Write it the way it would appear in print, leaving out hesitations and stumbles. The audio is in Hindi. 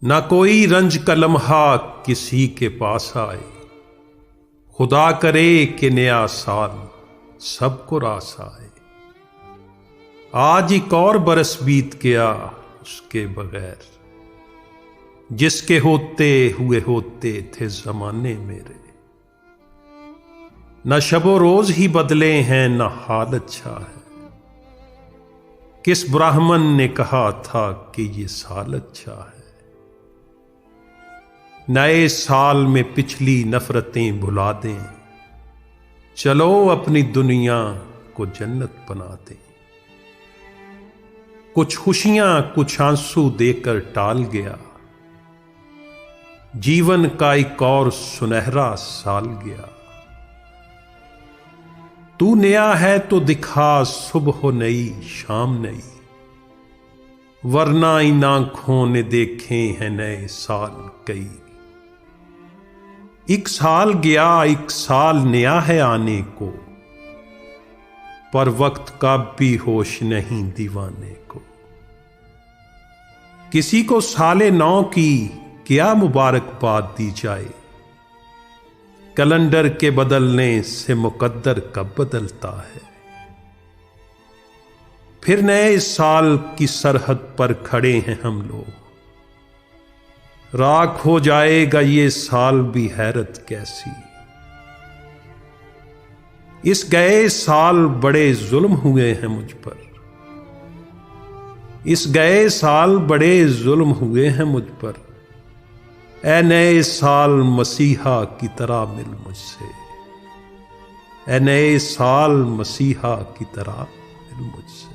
ना कोई रंज का लम्हा किसी के पास आए। खुदा करे कि नया साल सबको रास आए। आज एक और बरस बीत गया उसके बगैर, जिसके होते हुए होते थे जमाने मेरे। न शबो रोज ही बदले हैं न हाल अच्छा है। किस ब्राह्मण ने कहा था कि ये साल अच्छा है। नए साल में पिछली नफरतें भुला दें, चलो अपनी दुनिया को जन्नत बना दें। कुछ खुशियां कुछ आंसू देकर टाल गया, जीवन का एक और सुनहरा साल गया। तू नया है तो दिखा सुबह नई शाम नई, वरना इन आंखों ने देखे हैं नए साल कई। एक साल गया एक साल नया है आने को, पर वक्त का भी होश नहीं दीवाने को। किसी को साले नौ की क्या मुबारकबाद दी जाए, कैलेंडर के बदलने से मुकद्दर कब बदलता है। फिर नए साल की सरहद पर खड़े हैं हम लोग, राख हो जाएगा ये साल भी हैरत कैसी। इस गए साल बड़े जुल्म हुए हैं मुझ पर, इस गए साल बड़े जुल्म हुए हैं मुझ पर। ऐ नए साल मसीहा की तरह मिल मुझसे, ऐ नए साल मसीहा की तरह मिल मुझसे।